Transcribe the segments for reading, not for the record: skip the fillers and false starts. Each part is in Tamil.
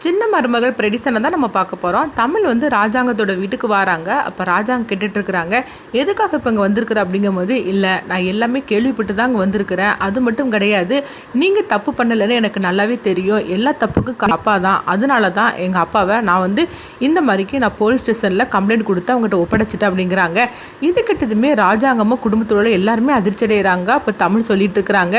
சின்ன மருமகள் ப்ரெடிசனை தான் நம்ம பார்க்க போகிறோம். தமிழ் வந்து ராஜாங்கத்தோட வீட்டுக்கு வராங்க. அப்போ ராஜாங்க கேட்டுட்ருக்குறாங்க, எதுக்காக இப்போ இங்கே வந்திருக்கிற அப்படிங்கும்போது, இல்லை நான் எல்லாமே கேள்விப்பட்டு தான் இங்கே வந்திருக்கிறேன், அது மட்டும் கிடையாது, நீங்கள் தப்பு பண்ணலைன்னு எனக்கு நல்லாவே தெரியும், எல்லா தப்புக்கும் அப்பா தான், அதனால தான் எங்கள் அப்பாவை நான் வந்து இந்த மாதிரிக்கு நான் போலீஸ் ஸ்டேஷனில் கம்ப்ளைண்ட் கொடுத்து அவங்ககிட்ட ஒப்படைச்சிட்டேன் அப்படிங்கிறாங்க. இது கிட்டதுமே ராஜாங்கமும் குடும்பத்தோட எல்லாருமே அதிர்ச்சி அடைகிறாங்க. அப்போ தமிழ் சொல்லிட்டு இருக்கிறாங்க,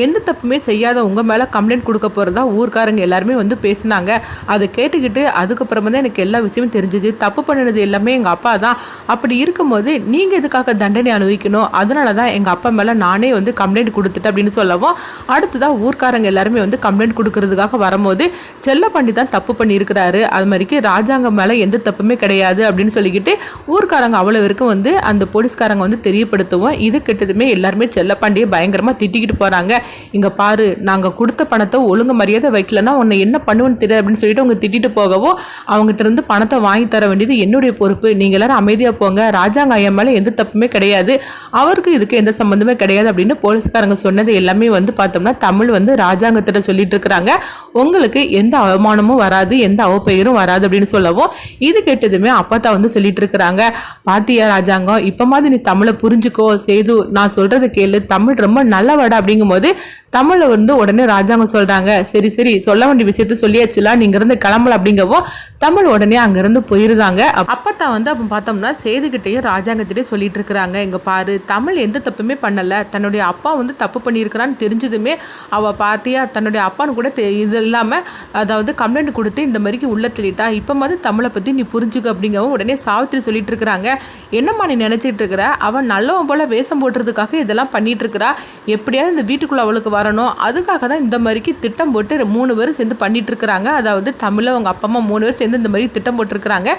எந்த தப்புமே செய்யாத உங்கள் மேலே கம்ப்ளைண்ட் கொடுக்க போகிறதா ஊர்க்காரங்க எல்லாருமே வந்து பேசினாங்க. அதை கேட்டுக்கிட்டு அதுக்கப்புறமா தான் எனக்கு எல்லா விஷயமும் தெரிஞ்சிச்சு, தப்பு பண்ணினது எல்லாமே எங்கள் அப்பா தான், அப்படி இருக்கும்போது நீங்கள் எதுக்காக தண்டனை அனுபவிக்கணும், அதனால தான் எங்கள் அப்பா மேலே நானே வந்து கம்ப்ளைண்ட் கொடுத்துட்டேன் அப்படின்னு சொல்லவும், அடுத்ததான் ஊர்க்காரங்க எல்லாருமே வந்து கம்ப்ளைண்ட் கொடுக்கறதுக்காக வரும்போது செல்லப்பாண்டி தான் தப்பு பண்ணியிருக்கிறாரு, அது மாதிரிக்கு ராஜாங்கம் மேலே எந்த தப்புமே கிடையாது அப்படின்னு சொல்லிக்கிட்டு ஊர்க்காரங்க அவ்வளோ வரைக்கும் வந்து அந்த போலீஸ்காரங்க வந்து தெரியப்படுத்துவோம். இது கிட்டதுமே எல்லாருமே செல்லப்பாண்டியை பயங்கரமாக திட்டிக்கிட்டு போகிறாங்க. இங்கே பாரு, நாங்கள் கொடுத்த பணத்தை ஒழுங்கு மரியாதை வைக்கலன்னா உன்னை என்ன பண்ணுவேன்னு தெரியாது அப்படின்னு சொல்லிட்டு அவங்க திட்டிட்டு போகவும், அவங்ககிட்ட இருந்து பணத்தை வாங்கி தர வேண்டியது என்னுடைய பொறுப்பு, நீங்கள் எல்லாரும் அமைதியாக போங்க, ராஜாங்க ஐயா மேலே எந்த தப்புமே கிடையாது, அவருக்கு இதுக்கு எந்த சம்மந்தமே கிடையாது அப்படின்னு போலீஸ்காரங்க சொன்னது எல்லாமே வந்து பார்த்தோம்னா தமிழ் வந்து ராஜாங்கத்திட்ட சொல்லிட்டு இருக்கிறாங்க. உங்களுக்கு எந்த அவமானமும் வராது, எந்த அவப்பெயரும் வராது அப்படின்னு சொல்லவும், இது கேட்டதுமே அப்பா வந்து சொல்லிட்டு இருக்கிறாங்க, பாத்தியா ராஜாங்கம், இப்போ மாதிரி நீ தமிழை புரிஞ்சுக்கோ, சேது நான் சொல்றதை கேளு, தமிழ் ரொம்ப நல்லவாடா அப்படிங்கும்போது தமிழை வந்து உடனே ராஜாங்கம் சொல்றாங்க, சரி சரி சொல்ல வேண்டிய விஷயத்த சொல்லியாச்சுல, நீங்க இருந்து கிளம்பல அப்படிங்கவும் தமிழ் உடனே அங்கிருந்து போயிருந்தாங்க. அப்பத்தான் வந்து அப்போ பார்த்தோம்னா சேதுகிட்டையும் ராஜாங்கத்திட்டையும் சொல்லிட்டு இருக்கிறாங்க, இங்க பாரு, தமிழ் எந்த தப்புமே பண்ணல, தன்னுடைய அப்பா வந்து தப்பு பண்ணியிருக்கிறான்னு தெரிஞ்சதுமே அவ பாத்தியா தன்னுடைய அப்பான்னு கூட இது இல்லாம அதாவது கம்ப்ளைண்ட் கொடுத்து இந்த மாதிரிக்கு உள்ள தள்ளிட்டா, இப்போ மாதிரி தமிழை பத்தி நீ புரிஞ்சுக்க அப்படிங்கவும் உடனே சாவித்திரி சொல்லிட்டு இருக்கிறாங்க, என்னம்மா நீ நினைச்சிட்டு இருக்கிற, அவன் நல்லவன் போல வேஷம் போடுறதுக்காக இதெல்லாம் பண்ணிட்டு இருக்கிறா, எப்படியாவது இந்த வீட்டுக்குள்ள அவளுக்கு வரணும், அதுக்காக தான் இந்த மாதிரிக்கு திட்டம் போட்டு 3 பேரும் சேர்ந்து பண்ணிட்டு இருக்கிறாங்க, அதாவது தமிழ் அவங்க அப்பா அம்மா 3 பேர் சேர்ந்து இந்த மாதிரி திட்டம் போட்டிருக்கிறாங்க,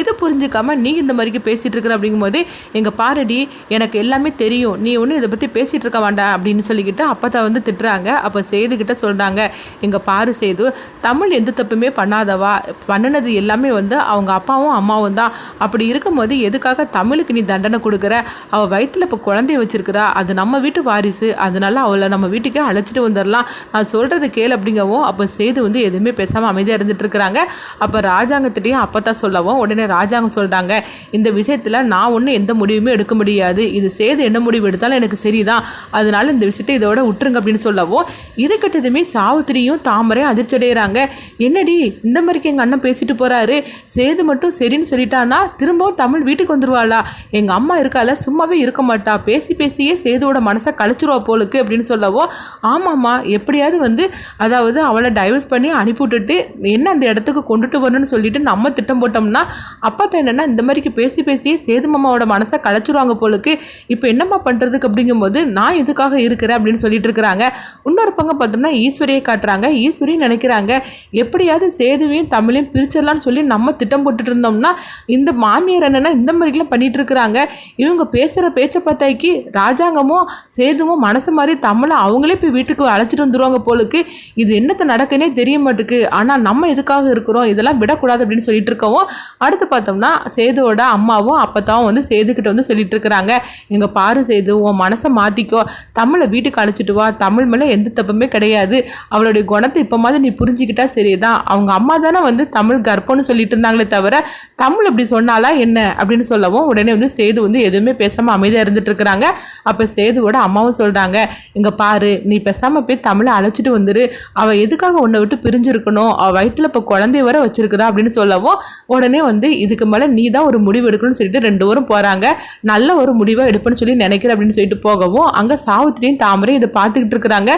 இதை புரிஞ்சுக்காம நீ இந்த மாதிரிக்கு பேசிட்டு இருக்கிற அப்படிங்கும்போது, எங்க பாரடி எனக்கு எல்லாமே தெரியும், நீ ஒன்றும் இதை பற்றி பேசிட்டு இருக்க வேண்டாம் அப்படின்னு சொல்லிக்கிட்டு அப்பதான் வந்து திட்டுறாங்க. அப்போ சேதுகிட்ட சொல்றாங்க, எங்க பாரு சேது, தமிழ் எந்த தப்புமே பண்ணாதவா, பண்ணினது எல்லாமே வந்து அவங்க அப்பாவும் அம்மாவும் தான், அப்படி இருக்கும்போது எதுக்காக தமிழுக்கு நீ தண்டனை கொடுக்குற, அவள் வயிற்றுல இப்போ குழந்தைய வச்சிருக்கிறா, அது நம்ம வீட்டு வாரிசு, அதனால அவளை நம்ம வீட்டுக்கே அழைச்சிட்டு வந்துடலாம், நான் சொல்றது கேளு அப்படிங்கவும், அப்போ சேது வந்து எதுவுமே பேசாமல் அமைதியாக இருந்துட்டு இருக்கிறாங்க. அப்போ ராஜாங்கத்திட்டையும் அப்பதான் சொல்லவும் உடனே ராஜாங்கம் சொல்றாங்க, இந்த விஷயத்தில் நான் ஒன்றும் எந்த முடிவுமே எடுக்க முடியாது, இது சேது என்ன முடிவு எடுத்தாலும் எனக்கு சரிதான், அதனால இந்த விஷயத்தை இதோட விட்டுருங்க அப்படின்னு சொல்லவும், இது கிட்டதுமே சாவித்திரியும் தாமரையும் அதிர்ச்சி அடைகிறாங்க, என்னடி இந்த மாதிரிக்கு எங்கள் அண்ணன் பேசிட்டு போறாரு, சேது மட்டும் சரின்னு சொல்லிட்டானா திரும்பவும் தமிழ் வீட்டுக்கு வந்துருவாளா, எங்கள் அம்மா இருக்கால சும்மாவே இருக்க மாட்டா, பேசி பேசியே சேதுவோட மனசை கழிச்சிருவா போலுக்கு அப்படின்னு சொல்லவும், ஆமாம்மா எப்படியாவது வந்து அதாவது அவளை டைவர்ஸ் பண்ணி அனுப்பிவிட்டுட்டு என்ன அந்த இடத்துக்கு கொண்டுட்டு வரணும்னு சொல்லிட்டு நம்ம திட்டம் போட்டோம்னா அப்போ என்னன்னா இந்த மாதிரிக்கு பேசி பேசியே சேது மாமாவோட மனசை கலைச்சிருவாங்க போலுக்கு, இப்போ என்னம்மா பண்ணுறதுக்கு அப்படிங்கும்போது நான் இதுக்காக இருக்கிறேன் அப்படின்னு சொல்லிட்டு இருக்கிறாங்க. இன்னொரு பக்கம் பார்த்தோம்னா ஈஸ்வரியை காட்டுறாங்க. ஈஸ்வரி நினைக்கிறாங்க, எப்படியாவது சேதுவையும் தமிழையும் பிரிச்சிடலான்னு சொல்லி நம்ம திட்டம் போட்டுட்டு இருந்தோம்னா இந்த மாமியார் என்னன்னா இந்த மாதிரிலாம் பண்ணிட்டு இருக்கிறாங்க, இவங்க பேசுகிற பேச்சை பார்த்தாக்கி ராஜாங்கமும் சேதுவும் மனசு மாதிரி தமிழை அவங்களே போய் வீட்டுக்கு அழைச்சிட்டு வந்துடுவாங்க போலுக்கு, இது என்னத்தை நடக்குன்னே தெரிய மாட்டுக்கு, ஆனால் நம்ம எதுக்காக இருக்கிறோம், இதெல்லாம் விடக்கூடாது அப்படின்னு சொல்லிட்டு இருக்கவும், அடுத்து பார்த்தோம்னா சேதுவோட அம்மாவும் அப்பத்தாவும் வந்து சேதுக்கிட்ட வந்து சொல்லிட்டு இருக்கிறாங்க, எங்க பாரு சேது, உன் மனசை மாத்திக்கோ, தமிழை வீட்டுக்கு அழைச்சிட்டு வா, தமிழ் மேலே எந்த தப்புமே கிடையாது, அவளுடைய குணத்தை இப்போ மாதிரி நீ புரிஞ்சுக்கிட்டா சரிதான், அவங்க அம்மா தானே வந்து தமிழ் கர்ப்பம்னு சொல்லிட்டு இருந்தாங்களே தவிர தமிழ் இப்படி சொன்னாலா என்ன அப்படின்னு சொல்லவும், உடனே வந்து சேது வந்து எதுவுமே பேசாமல் அமைதியாக இருந்துட்டு இருக்கிறாங்க. அப்போ சேதுவோட அம்மாவும் சொல்றாங்க, இங்க பாரு, நீ பேசாம போய் தமிழை அழைச்சிட்டு வந்துரு, அவள் எதுக்காக உன்னை விட்டு பிரிஞ்சிருக்கணும், அவள் வயிற்றுல இப்போ குழந்தைய வர வச்சிருக்கிறா அப்படின்னு சொல்லவும், உடனே வந்து இதுக்கு மேலே நீ தான் ஒரு முடிவு எடுக்கணும்னு சொல்லிட்டு 2 பேரும் போகிறாங்க. நல்ல ஒரு முடிவாக எடுப்புன்னு சொல்லி நினைக்கிறேன் அப்படின்னு சொல்லிட்டு போகவும், அங்கே சாவித்திரியும் தாமரையும் இதை பார்த்துக்கிட்டு இருக்கிறாங்க.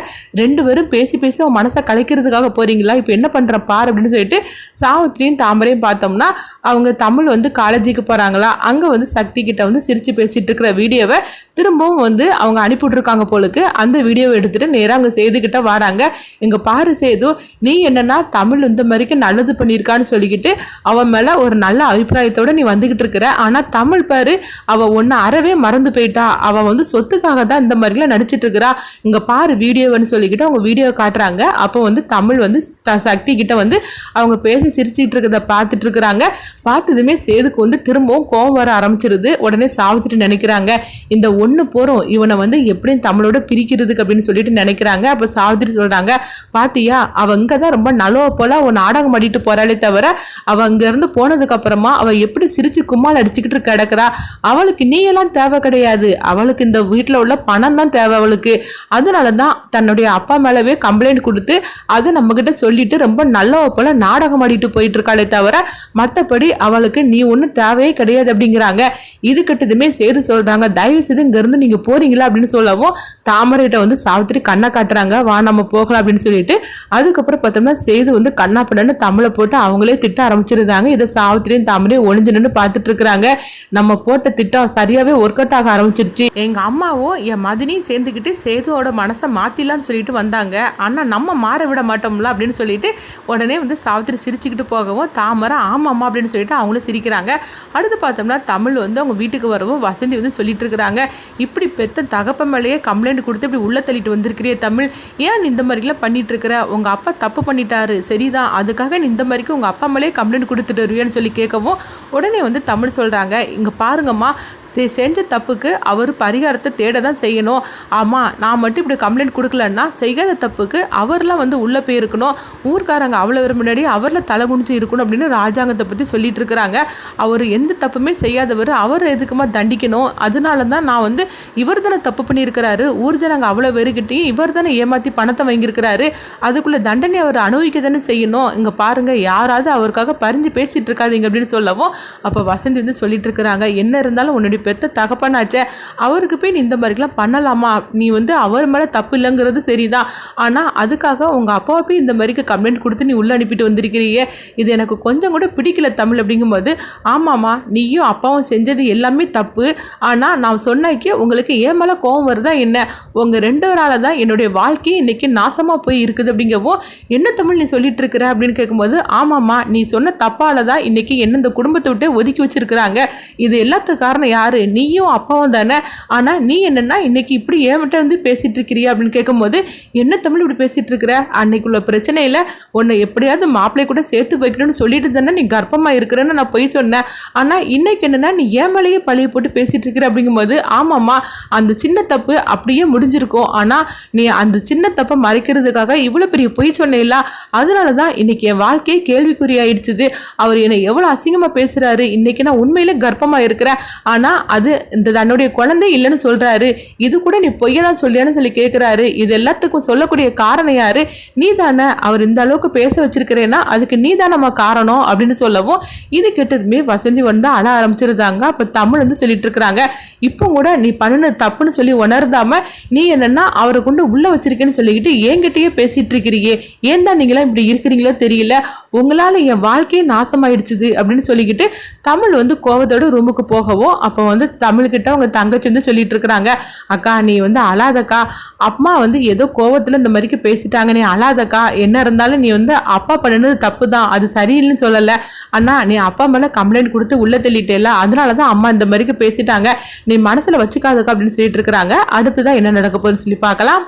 2 பேரும் பேசி பேசி அவன் மனசை கலைக்கிறதுக்காக போகிறீங்களா, இப்போ என்ன பண்ணுற பார் அப்படின்னு சொல்லிட்டு சாவித்திரியும் தாமரையும் பார்த்தோம்னா அவங்க தமிழ் வந்து காலேஜுக்கு போகிறாங்களா, அங்கே வந்து சக்தி கிட்ட வந்து சிரித்து பேசிகிட்டு இருக்கிற வீடியோவை திரும்பவும் வந்து அவங்க அனுப்பிவிட்ருக்காங்க போலுக்கு, அந்த வீடியோவை எடுத்துகிட்டு நேராக அங்கே சேதுக்கிட்ட வராங்க. இங்கே பாரு சேது, நீ என்னன்னா தமிழ் இந்த மாதிரிக்கு நல்லது பண்ணியிருக்கான்னு சொல்லிக்கிட்டு அவன் மேலே ஒரு நல்ல அபிப்பிராயத்தோட நீ வந்துகிட்டு இருக்கிற, ஆனால் தமிழ் பாரு அவள் ஒன்று அறவே மறந்து போயிட்டா, அவள் வந்து சொத்துக்காக தான் இந்த மாதிரிலாம் நடிச்சிட்டு இருக்கிறா, இங்கே பாரு வீடியோன்னு சொல்லிக்கிட்டு அவங்க வீடியோ காட்டுறாங்க. அப்போ வந்து தமிழ் வந்து சக்தி கிட்ட வந்து அவங்க பேசி சிரிச்சிட்டு இருக்கிறத பார்த்துட்டு இருக்கிறாங்க. பார்த்ததுமே சேதுக்கு வந்து திரும்பவும் கோவம் வர ஆரம்பிச்சிருது. உடனே சாவித்திரி நினைக்கிறாங்க, இந்த ஒன்று போகிறோம் இவனை வந்து எப்படியும் தமிழோட பிரிக்கிறதுக்கு அப்படின்னு சொல்லிட்டு நினைக்கிறாங்க. அப்ப சாவித்திரி சொல்றாங்க, பாத்தியா அவ இங்கதான் ரொம்ப நல்லவ போல ஒரு நாடகம் ஆடிட்டு போறாளே தவிர அவ அங்க இருந்து போனதுக்கு அப்புறமா அவ எப்படி சிரிச்சு கும்மால் அடிச்சுக்கிட்டு கிடக்குறா. அவளுக்கு நீ எல்லாம் தேவை கிடையாது, அவளுக்கு இந்த வீட்டுல உள்ள பணம் தான் தேவை அவளுக்கு. அதனாலதான் தன்னுடைய அப்பா மேலவே கம்ப்ளைண்ட் கொடுத்து அதை நம்ம கிட்ட சொல்லிட்டு ரொம்ப நல்லவ போல நாடகம் ஆடிட்டு போயிட்டு இருக்காளே தவிர மத்தபடி அவளுக்கு நீ ஒன்னும் தேவையே கிடையாது அப்படிங்கிறாங்க. இது கிட்டதுமே சேது சொல்றாங்க, தயவு செய்து இங்க இருந்து நீங்க போறீங்களா அப்படின்னு சொல்லவும் தாமரையிட்ட வந்து சாவித்திரி கண்ணை காட்டுறாங்க, வா நம்ம போகலாம் அப்படின்னு சொல்லிட்டு. அதுக்கப்புறம் பார்த்தோம்னா சேது வந்து கண்ணா பண்ணு தமிழை போட்டு அவங்களே திட்ட ஆரம்பிச்சிருந்தாங்க. இதை சாவித்திரியும் தாமரையும் ஒளிஞ்சு நின்று பார்த்துட்டு இருக்கிறாங்க. நம்ம போட்ட திட்டம் சரியாவே ஒர்க் அவுட் ஆக ஆரம்பிச்சிருச்சு. எங்க அம்மாவும் என் மதினியும் சேர்ந்துக்கிட்டு சேதுவோட மனசை மாத்திலான்னு சொல்லிட்டு வந்தாங்க, ஆனா நம்ம மாற விட மாட்டோம்ல அப்படின்னு சொல்லிட்டு உடனே வந்து சாவித்திரி சிரிச்சுக்கிட்டு போகவும் தாமரை ஆமாம்மா அப்படின்னு சொல்லிட்டு அவங்களும் சிரிக்கிறாங்க. அடுத்து பார்த்தோம்னா தமிழ் வந்து அவங்க வீட்டுக்கு வரவும் வசந்தி வந்து சொல்லிட்டு இருக்கிறாங்க, இப்படி பெத்த தகப்ப மேலேயே கம்ப்ளைண்ட் கொடுத்து இப்படி உள்ள தள்ளிட்டு வந்திருக்கிறிய தமிழ், ஏன் இந்த மாதிரிலாம் பண்ணிட்டு இருக்கிற, உங்க அப்பா தப்பு பண்ணிட்டாரு சரிதான், அதுக்காக நீ இந்த மாதிரிக்கு உங்க அப்பா மேலேயே கம்ப்ளைண்ட் கொடுத்துட்டு வருவியான்னு சொல்லி கேட்கவும் உடனே வந்து தமிழ் சொல்றாங்க, இங்க பாருங்கம்மா செஞ்ச தப்புக்கு அவர் பரிகாரத்தை தேட தான் செய்யணும். ஆமாம் நான் மட்டும் இப்படி கம்ப்ளைண்ட் கொடுக்கலன்னா செய்யாத தப்புக்கு அவர்லாம் வந்து உள்ளே போயிருக்கணும், ஊர்க்காரங்க அவ்வளோ முன்னாடி அவரில் தலை குனிச்சு இருக்கணும் அப்படின்னு ராஜாங்கத்தை பற்றி சொல்லிட்டு இருக்கிறாங்க. அவர் எந்த தப்புமே செய்யாதவர், அவர் எதுக்குமா தண்டிக்கணும், அதனால தான் நான் வந்து இவர் தானே தப்பு பண்ணியிருக்கிறாரு, ஊர் ஜனங்க அவ்வளோ பேருக்கிட்டையும் இவர் தானே ஏமாற்றி பணத்தை வாங்கியிருக்கிறாரு, அதுக்குள்ளே தண்டனை அவர் அனுபவிக்க தானே செய்யணும். இங்கே பாருங்கள் யாராவது அவருக்காக பறிஞ்சு பேசிகிட்டு இருக்காதீங்க அப்படின்னு சொல்லவும் அப்போ வசந்தி வந்து சொல்லிட்டு இருக்கிறாங்க, என்ன இருந்தாலும் உன்னுடைய பெத்த தகப்பனாச்சே அவருக்கு போய் நீ இந்த மாதிரிலாம் பண்ணலாமா, நீ வந்து அவர் மேலே தப்பு இல்லைங்கிறது சரிதான், ஆனால் அதுக்காக உங்கள் அப்பாவை போய் இந்த மாதிரிக்கு கம்ப்ளைண்ட் கொடுத்து நீ உள்ளே அனுப்பிட்டு வந்திருக்கிறியே, இது எனக்கு கொஞ்சம் கூட பிடிக்கல தமிழ் அப்படிங்கும்போது ஆமாம்மா நீயும் அப்பாவும் செஞ்சது எல்லாமே தப்பு, ஆனால் நான் சொன்னாக்கி உங்களுக்கு ஏன் மேலே கோபம் வருதா என்ன, உங்கள் ரெண்டு பேரால தான் என்னுடைய வாழ்க்கையை இன்னைக்கு நாசமாக போய் இருக்குது அப்படிங்கவும் என்ன தமிழ் நீ சொல்லிட்டு இருக்கிற அப்படின்னு கேட்கும்போது ஆமாம்மா நீ சொன்ன தப்பால தான் இன்னைக்கு என்ன இந்த குடும்பத்தை விட்டு ஒதுக்கி வச்சிருக்கிறாங்க, இது எல்லாத்துக்கும் காரணம் யாரு, நீயும் அப்பாவும் தானே, ஆனா நீ என்னன்னா இன்னைக்கு இப்படி ஏன்கிட்ட வந்து பேசிட்டு இருக்கிறியா அப்படின்னு கேட்கும்போது என்ன தமிழ் இப்படி பேசிட்டு இருக்கிற, அன்னைக்குள்ள பிரச்சனையில உன்னை எப்படியாவது மாப்பிள்ளை கூட சேர்த்து வைக்கணும்னு சொல்லிட்டு தானே நீ கர்ப்பமா இருக்கிறேன்னு நான் போய் சொன்னேன், ஆனா இன்னைக்கு என்னன்னா நீ ஏன் மேலேயே பழிய போட்டு பேசிட்டு இருக்கிற அப்படிங்கும்போது ஆமாம்மா அந்த சின்ன தப்பு அப்படியே முடிஞ்சிருக்கும், ஆனா நீ அந்த சின்ன தப்பை மறைக்கிறதுக்காக இவ்வளவு பெரிய பொய் சொன்னேல, அதனாலதான் இன்னைக்கு என் வாழ்க்கையே கேள்விக்குறி ஆயிடுச்சுது, அவர் என்னை எவ்வளவு அசிங்கமா பேசுறாரு, இன்னைக்கு நான் உண்மையிலே கர்ப்பமா இருக்கிறேன், ஆனா அது இந்த தன்னுடைய குழந்தை இல்லைன்னு சொல்றாரு, இது கூட நீ பொய்யதான் சொல்லியான்னு சொல்லி கேட்கிறாரு, இது எல்லாத்துக்கும் சொல்லக்கூடிய காரணம் யாரு, நீ தானே, அவர் இந்த அளவுக்கு பேச வச்சிருக்கிறேன்னா அதுக்கு நீ தானம்மா காரணம் அப்படின்னு சொல்லவும் இது கேட்டதுமே வசந்தி வந்து அழ ஆரம்பிச்சிருந்தாங்க. அப்ப தமிழ் வந்து சொல்லிட்டு இருக்கிறாங்க, இப்போ கூட நீ பண்ணுன தப்புன்னு சொல்லி உணர்ந்தாம நீ என்னன்னா அவரை கொண்டு உள்ள வச்சிருக்கேன்னு சொல்லிக்கிட்டு என்கிட்டயே பேசிட்டு இருக்கிறீங்க, ஏன் தான் நீங்களாம் இப்படி இருக்கிறீங்களோ தெரியல, உங்களால என் வாழ்க்கையே நாசமாயிடுச்சுது அப்படின்னு சொல்லிக்கிட்டு தமிழ் வந்து கோவத்தோட ரூமுக்கு போகவும் அப்போ வந்து தமிழ்கிட்ட அவங்க தங்கச்சி வந்து சொல்லிட்டு இருக்கிறாங்க, அக்கா நீ வந்து அழாதக்கா, அம்மா வந்து ஏதோ கோவத்துல இந்த மாதிரிக்கு பேசிட்டாங்க, நீ அழாதக்கா, என்ன இருந்தாலும் நீ வந்து அப்பா பண்ணினது தப்பு தான், அது சரியில்லைன்னு சொல்லல, அண்ணா நீ அப்பா மேல கம்ப்ளைண்ட் கொடுத்து உள்ள தள்ளிட்டேல, அதனாலதான் அம்மா இந்த மாதிரிக்கு பேசிட்டாங்க, நீ மனசுல வச்சுக்காதக்கா அப்படின்னு சொல்லிட்டு இருக்கிறாங்க. அடுத்துதான் என்ன நடக்க போகுதுன்னு சொல்லி பார்க்கலாம்.